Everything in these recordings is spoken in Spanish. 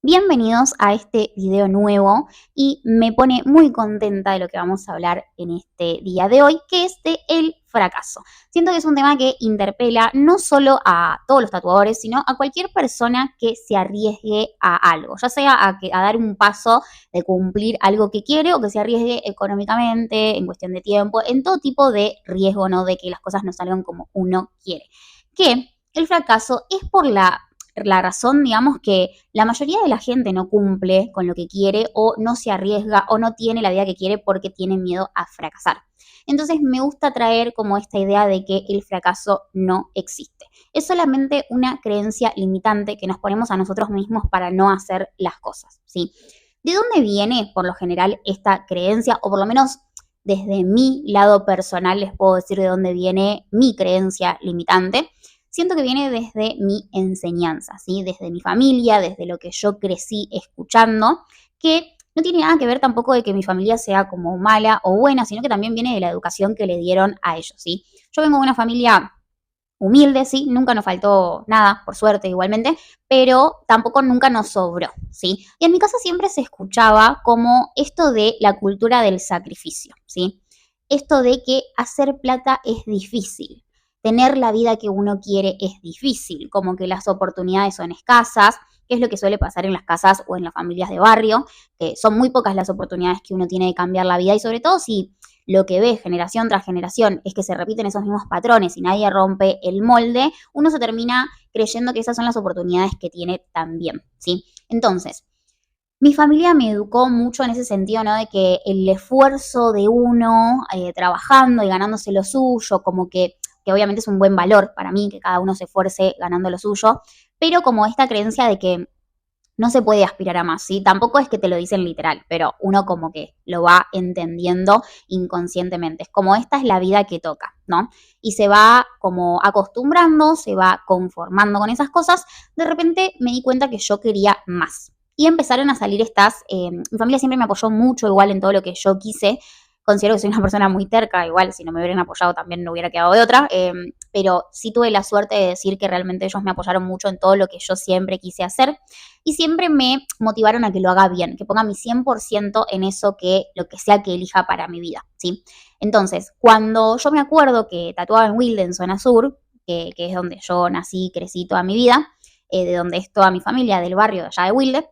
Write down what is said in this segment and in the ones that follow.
Bienvenidos a este video nuevo y me pone muy contenta de lo que vamos a hablar en este día de hoy, que es de el fracaso. Siento que es un tema que interpela no solo a todos los tatuadores, sino a cualquier persona que se arriesgue a algo, ya sea a dar un paso de cumplir algo que quiere o que se arriesgue económicamente, en cuestión de tiempo, en todo tipo de riesgo, ¿no? De que las cosas no salgan como uno quiere. Que el fracaso es por la razón, digamos, que la mayoría de la gente no cumple con lo que quiere o no se arriesga o no tiene la vida que quiere porque tiene miedo a fracasar. Entonces me gusta traer como esta idea de que el fracaso no existe. Es solamente una creencia limitante que nos ponemos a nosotros mismos para no hacer las cosas, ¿sí? ¿De dónde viene, por lo general, esta creencia? O por lo menos desde mi lado personal les puedo decir de dónde viene mi creencia limitante. Siento que viene desde mi enseñanza, ¿sí? Desde mi familia, desde lo que yo crecí escuchando, que no tiene nada que ver tampoco de que mi familia sea como mala o buena, sino que también viene de la educación que le dieron a ellos, ¿sí? Yo vengo de una familia humilde, sí, nunca nos faltó nada, por suerte igualmente, pero tampoco nunca nos sobró, ¿sí? Y en mi casa siempre se escuchaba como esto de la cultura del sacrificio, ¿sí? Esto de que hacer plata es difícil, tener la vida que uno quiere es difícil, como que las oportunidades son escasas, que es lo que suele pasar en las casas o en las familias de barrio, que son muy pocas las oportunidades que uno tiene de cambiar la vida y sobre todo si lo que ve generación tras generación es que se repiten esos mismos patrones y nadie rompe el molde, uno se termina creyendo que esas son las oportunidades que tiene también, ¿sí? Entonces, mi familia me educó mucho en ese sentido, ¿no? De que el esfuerzo de uno trabajando y ganándose lo suyo, como que obviamente es un buen valor para mí, que cada uno se esfuerce ganando lo suyo, pero como esta creencia de que no se puede aspirar a más, ¿sí? Tampoco es que te lo dicen literal, pero uno como que lo va entendiendo inconscientemente. Es como esta es la vida que toca, ¿no? Y se va como acostumbrando, se va conformando con esas cosas. De repente me di cuenta que yo quería más. Y empezaron a salir mi familia siempre me apoyó mucho igual en todo lo que yo quise. Considero que soy una persona muy terca, igual si no me hubieran apoyado también no hubiera quedado de otra, pero sí tuve la suerte de decir que realmente ellos me apoyaron mucho en todo lo que yo siempre quise hacer y siempre me motivaron a que lo haga bien, que ponga mi 100% en eso lo que sea que elija para mi vida, ¿sí? Entonces, cuando yo me acuerdo que tatuaba en Wilde, en zona sur, que es donde yo nací, crecí toda mi vida, de donde es toda mi familia, del barrio de allá de Wilde,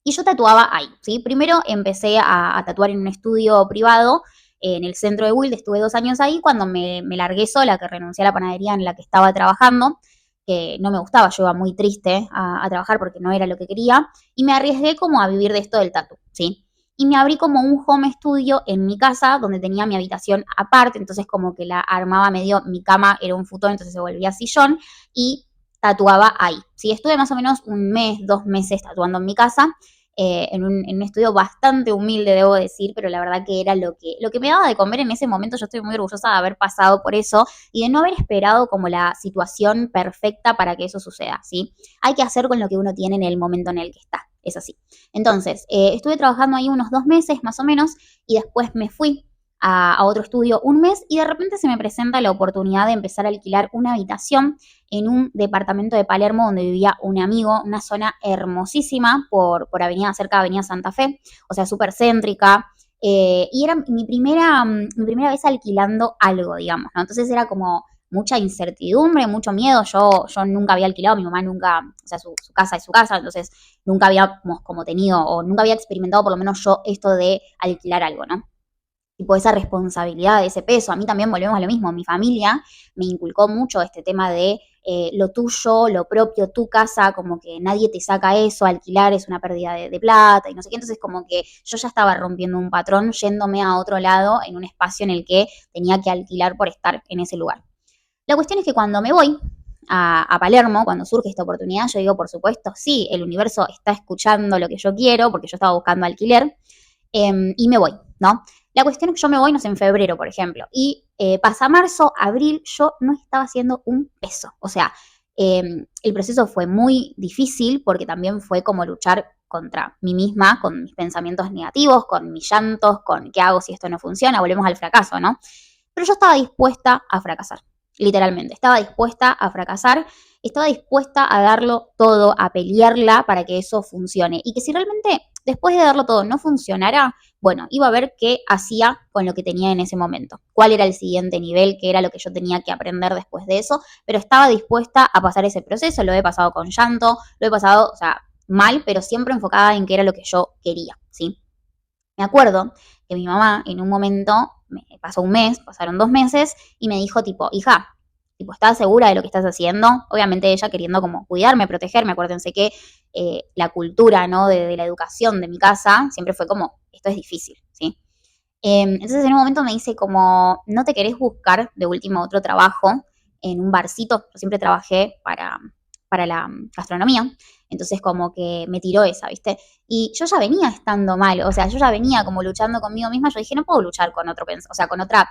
y yo tatuaba ahí, ¿sí? Primero empecé a tatuar en un estudio privado en el centro de Wilde, estuve 2 años ahí, cuando me largué sola, que renuncié a la panadería en la que estaba trabajando, que no me gustaba, yo iba muy triste a trabajar porque no era lo que quería, y me arriesgué como a vivir de esto del tatu, ¿sí? Y me abrí como un home studio en mi casa, donde tenía mi habitación aparte, entonces como que la armaba medio, mi cama era un futón, entonces se volvía sillón, y tatuaba ahí, ¿sí? Estuve más o menos un mes, 2 meses tatuando en mi casa, en un estudio bastante humilde, debo decir, pero la verdad que era lo que me daba de comer en ese momento. Yo estoy muy orgullosa de haber pasado por eso y de no haber esperado como la situación perfecta para que eso suceda, ¿sí? Hay que hacer con lo que uno tiene en el momento en el que está, es así. Entonces, estuve trabajando ahí unos 2 meses más o menos y después me fui a otro estudio un mes y de repente se me presenta la oportunidad de empezar a alquilar una habitación en un departamento de Palermo donde vivía un amigo, una zona hermosísima por avenida, cerca de Avenida Santa Fe, o sea, súper céntrica. Y era mi primera vez alquilando algo, digamos, ¿no? Entonces era como mucha incertidumbre, mucho miedo. Yo nunca había alquilado, mi mamá nunca, o sea, su casa es su casa, entonces nunca habíamos como tenido, o nunca había experimentado por lo menos yo esto de alquilar algo, ¿no? Tipo esa responsabilidad, ese peso. A mí también volvemos a lo mismo. Mi familia me inculcó mucho este tema de lo tuyo, lo propio, tu casa, como que nadie te saca eso, alquilar es una pérdida de plata y no sé qué. Entonces como que yo ya estaba rompiendo un patrón yéndome a otro lado en un espacio en el que tenía que alquilar por estar en ese lugar. La cuestión es que cuando me voy a Palermo, cuando surge esta oportunidad, yo digo, por supuesto, sí, el universo está escuchando lo que yo quiero, porque yo estaba buscando alquiler, y me voy, ¿no? La cuestión es que yo me voy, no sé, en febrero, por ejemplo, y pasa marzo, abril, yo no estaba haciendo un peso. O sea, el proceso fue muy difícil porque también fue como luchar contra mí misma, con mis pensamientos negativos, con mis llantos, con qué hago si esto no funciona, volvemos al fracaso, ¿no? Pero yo estaba dispuesta a fracasar, literalmente, estaba dispuesta a fracasar. estaba dispuesta a darlo todo, a pelearla para que eso funcione. Y que si realmente después de darlo todo no funcionara, bueno, iba a ver qué hacía con lo que tenía en ese momento, cuál era el siguiente nivel, qué era lo que yo tenía que aprender después de eso, pero estaba dispuesta a pasar ese proceso, lo he pasado con llanto, lo he pasado, o sea, mal, pero siempre enfocada en qué era lo que yo quería, ¿sí? Me acuerdo que mi mamá en un momento, me pasó un mes, pasaron 2 meses, y me dijo tipo, hija, tipo, ¿estás segura de lo que estás haciendo? Obviamente ella queriendo como cuidarme, protegerme. Acuérdense que la cultura, ¿no? De la educación de mi casa siempre fue como, esto es difícil, ¿sí? Entonces en un momento me dice como, ¿no te querés buscar de último otro trabajo en un barcito? Yo siempre trabajé para la gastronomía, entonces como que me tiró esa, ¿viste? Y yo ya venía estando mal, o sea, yo ya venía como luchando conmigo misma, yo dije, no puedo luchar con otro o sea, con otra,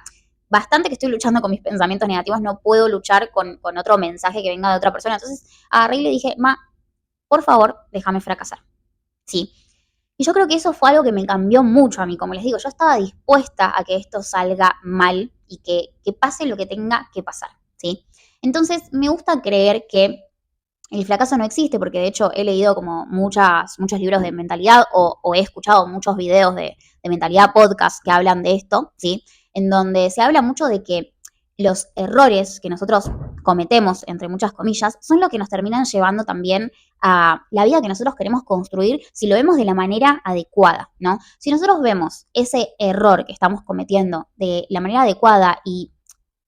bastante que estoy luchando con mis pensamientos negativos, no puedo luchar con otro mensaje que venga de otra persona. Entonces agarré y le dije, ma, por favor, déjame fracasar, ¿sí? Y yo creo que eso fue algo que me cambió mucho a mí. Como les digo, yo estaba dispuesta a que esto salga mal y que pase lo que tenga que pasar, ¿sí? Entonces, me gusta creer que el fracaso no existe, porque de hecho he leído como muchos libros de mentalidad o he escuchado muchos videos de mentalidad podcast que hablan de esto, ¿sí? En donde se habla mucho de que los errores que nosotros cometemos, entre muchas comillas, son lo que nos terminan llevando también a la vida que nosotros queremos construir si lo vemos de la manera adecuada, ¿no? Si nosotros vemos ese error que estamos cometiendo de la manera adecuada y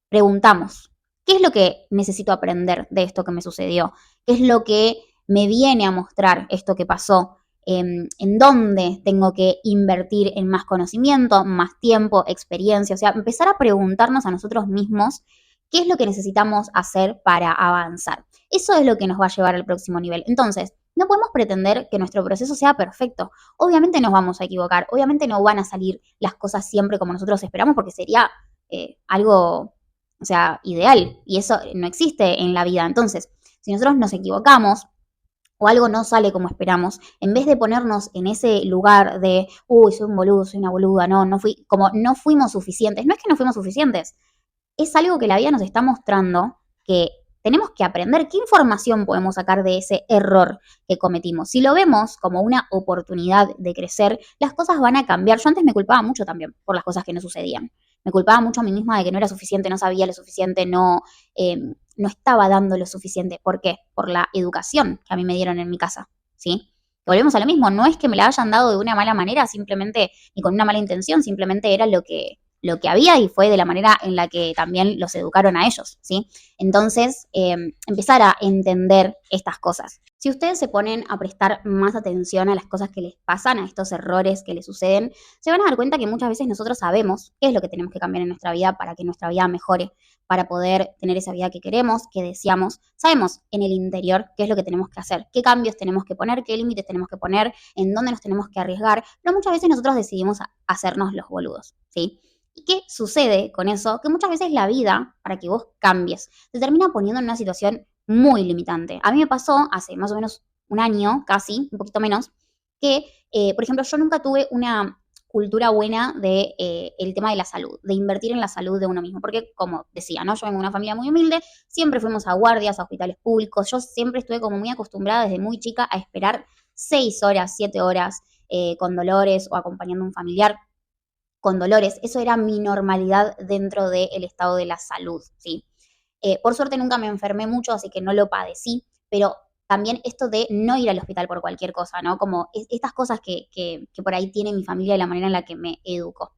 preguntamos, ¿qué es lo que necesito aprender de esto que me sucedió? ¿Qué es lo que me viene a mostrar esto que pasó? ¿En dónde tengo que invertir en más conocimiento, más tiempo, experiencia? O sea, empezar a preguntarnos a nosotros mismos qué es lo que necesitamos hacer para avanzar. Eso es lo que nos va a llevar al próximo nivel. Entonces, no podemos pretender que nuestro proceso sea perfecto. Obviamente nos vamos a equivocar, obviamente no van a salir las cosas siempre como nosotros esperamos, porque sería algo, o sea, ideal, y eso no existe en la vida. Entonces, si nosotros nos equivocamos o algo no sale como esperamos, en vez de ponernos en ese lugar de, uy, soy un boludo, soy una boluda, no fui, como no fuimos suficientes, no es que no fuimos suficientes, es algo que la vida nos está mostrando que tenemos que aprender qué información podemos sacar de ese error que cometimos. Si lo vemos como una oportunidad de crecer, las cosas van a cambiar. Yo antes me culpaba mucho también por las cosas que no sucedían. Me culpaba mucho a mí misma de que no era suficiente, no sabía lo suficiente, no estaba dando lo suficiente. ¿Por qué? Por la educación que a mí me dieron en mi casa, ¿sí? Volvemos a lo mismo, no es que me la hayan dado de una mala manera, simplemente, ni con una mala intención, simplemente era lo que había y fue de la manera en la que también los educaron a ellos, ¿sí? Entonces, empezar a entender estas cosas. Si ustedes se ponen a prestar más atención a las cosas que les pasan, a estos errores que les suceden, se van a dar cuenta que muchas veces nosotros sabemos qué es lo que tenemos que cambiar en nuestra vida para que nuestra vida mejore, para poder tener esa vida que queremos, que deseamos. Sabemos en el interior qué es lo que tenemos que hacer, qué cambios tenemos que poner, qué límites tenemos que poner, en dónde nos tenemos que arriesgar, pero muchas veces nosotros decidimos hacernos los boludos, ¿sí? ¿Y qué sucede con eso? Que muchas veces la vida, para que vos cambies, te termina poniendo en una situación muy limitante. A mí me pasó hace más o menos un año, casi, un poquito menos, que, por ejemplo, yo nunca tuve una cultura buena de el tema de la salud, de invertir en la salud de uno mismo, porque como decía, ¿no? Yo vengo de una familia muy humilde, siempre fuimos a guardias, a hospitales públicos, yo siempre estuve como muy acostumbrada desde muy chica a esperar 6 horas, 7 horas con dolores o acompañando a un familiar con dolores. Eso era mi normalidad dentro del estado de la salud, ¿sí? Por suerte nunca me enfermé mucho, así que no lo padecí, pero también esto de no ir al hospital por cualquier cosa, ¿no? Como estas cosas que por ahí tiene mi familia y la manera en la que me educó.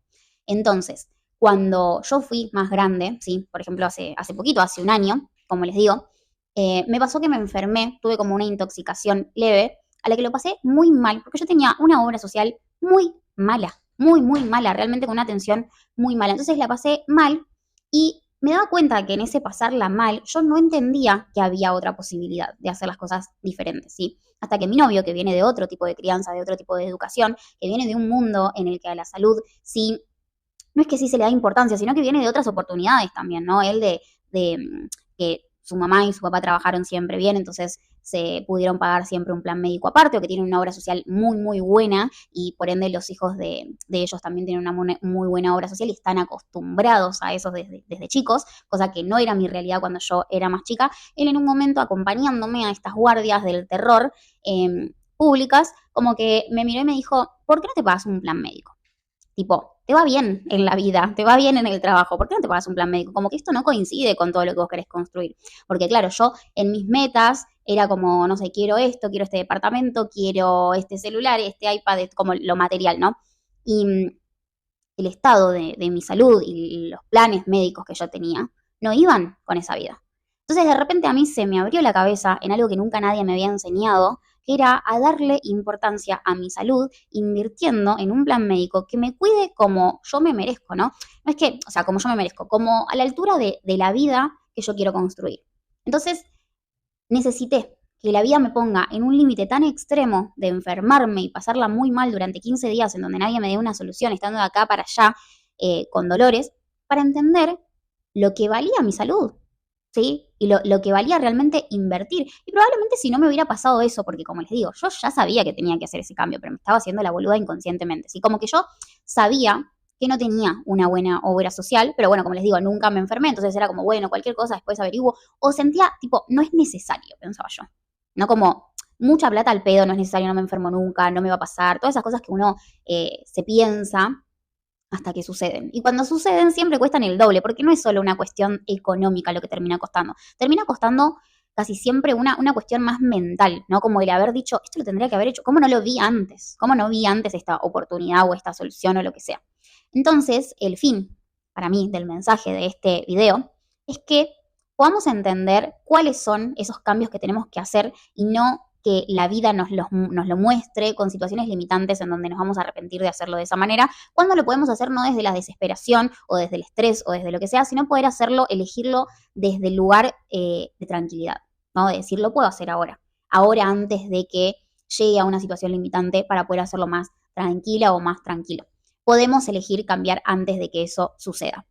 Entonces, cuando yo fui más grande, ¿sí? Por ejemplo, hace poquito, hace un año, como les digo, me pasó que me enfermé, tuve como una intoxicación leve, a la que lo pasé muy mal, porque yo tenía una obra social muy mala, muy mala, realmente con una atención muy mala. Entonces la pasé mal y me daba cuenta que en ese pasarla mal yo no entendía que había otra posibilidad de hacer las cosas diferentes, ¿sí? Hasta que mi novio, que viene de otro tipo de crianza, de otro tipo de educación, que viene de un mundo en el que a la salud sí, no es que sí se le da importancia, sino que viene de otras oportunidades también, ¿no? Él de que su mamá y su papá trabajaron siempre bien, entonces se pudieron pagar siempre un plan médico aparte o que tienen una obra social muy, muy buena y por ende los hijos de ellos también tienen una muy buena obra social y están acostumbrados a eso desde chicos, cosa que no era mi realidad cuando yo era más chica. Él en un momento acompañándome a estas guardias del terror públicas, como que me miró y me dijo, ¿por qué no te pagas un plan médico? Tipo, te va bien en la vida, te va bien en el trabajo, ¿por qué no te pagas un plan médico? Como que esto no coincide con todo lo que vos querés construir. Porque claro, yo en mis metas era como, no sé, quiero esto, quiero este departamento, quiero este celular, este iPad, como lo material, ¿no? Y el estado de mi salud y los planes médicos que yo tenía no iban con esa vida. Entonces de repente a mí se me abrió la cabeza en algo que nunca nadie me había enseñado, que era a darle importancia a mi salud invirtiendo en un plan médico que me cuide como yo me merezco, ¿no? No es que, o sea, como yo me merezco, como a la altura de la vida que yo quiero construir. Entonces necesité que la vida me ponga en un límite tan extremo de enfermarme y pasarla muy mal durante 15 días en donde nadie me dé una solución, estando de acá para allá con dolores, para entender lo que valía mi salud, ¿sí? Y lo que valía realmente invertir. Y probablemente si no me hubiera pasado eso, porque como les digo, yo ya sabía que tenía que hacer ese cambio, pero me estaba haciendo la boluda inconscientemente, ¿sí? Como que yo sabía que no tenía una buena obra social, pero bueno, como les digo, nunca me enfermé, entonces era como, bueno, cualquier cosa después averiguo, o sentía, tipo, no es necesario, pensaba yo, no como mucha plata al pedo, no es necesario, no me enfermo nunca, no me va a pasar, todas esas cosas que uno se piensa hasta que suceden. Y cuando suceden siempre cuestan el doble, porque no es solo una cuestión económica lo que termina costando casi siempre una cuestión más mental, ¿no? Como el haber dicho, esto lo tendría que haber hecho, ¿cómo no lo vi antes? ¿Cómo no vi antes esta oportunidad o esta solución o lo que sea? Entonces, el fin, para mí, del mensaje de este video es que podamos entender cuáles son esos cambios que tenemos que hacer y no que la vida nos lo muestre con situaciones limitantes en donde nos vamos a arrepentir de hacerlo de esa manera, cuando lo podemos hacer no desde la desesperación o desde el estrés o desde lo que sea, sino poder hacerlo, elegirlo desde el lugar de tranquilidad, ¿no? De decir, lo puedo hacer ahora antes de que llegue a una situación limitante para poder hacerlo más tranquila o más tranquilo. Podemos elegir cambiar antes de que eso suceda.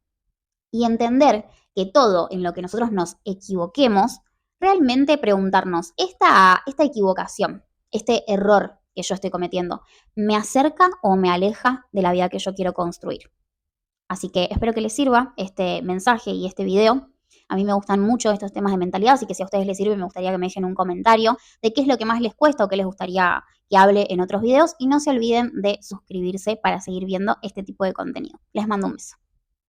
Y entender que todo en lo que nosotros nos equivoquemos, realmente preguntarnos, esta equivocación, este error que yo estoy cometiendo, ¿me acerca o me aleja de la vida que yo quiero construir? Así que espero que les sirva este mensaje y este video. A mí me gustan mucho estos temas de mentalidad, así que si a ustedes les sirve, me gustaría que me dejen un comentario de qué es lo que más les cuesta o qué les gustaría que hable en otros videos. Y no se olviden de suscribirse para seguir viendo este tipo de contenido. Les mando un beso.